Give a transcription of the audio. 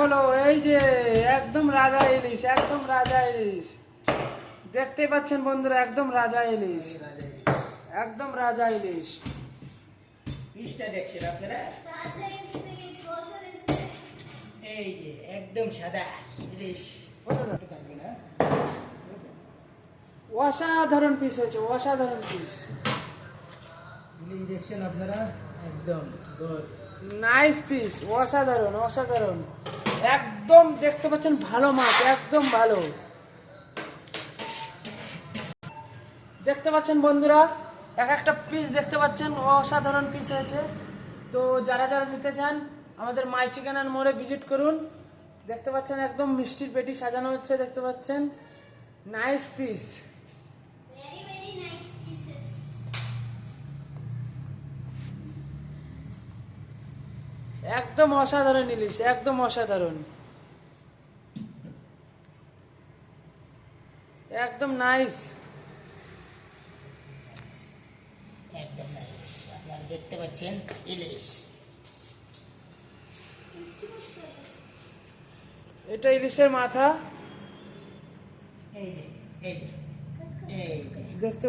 হলো এই যে একদম রাজা ইলিশ, একদম রাজা ইলিশ। দেখতে পাচ্ছেন বন্ধুরা, একদম রাজা ইলিশ, একদম রাজা ইলিশ। পিসটা দেখছেন আপনারা, এই যে একদম সাদা ইলিশ। অসাধারণ পিস হয়েছে, অসাধারণ পিস। ইলিশ দেখছেন আপনারা, একদম গুড, নাইস পিস, অসাধারণ অসাধারণ। একদম দেখতে পাচ্ছেন ভালো মাছ, একদম ভালো। দেখতে পাচ্ছেন বন্ধুরা, এক একটা পিস দেখতে পাচ্ছেন, অসাধারণ পিস হয়েছে। তো যারা যারা নিতে চান আমাদের মাই চিকেন অ্যান্ড মোড়ে ভিজিট করুন। দেখতে পাচ্ছেন একদম মিষ্টির পেটি সাজানো হচ্ছে, দেখতে পাচ্ছেন nice piece. Very nice pieces. একদম অসাধারণ ইলিশ, একদম অসাধারণ, একদম নাইস। একদম nice। আপনারা দেখতে পাচ্ছেন ইলিশ। এটা ইলিশের মাথা, এই যে এই যে এই যে দেখতে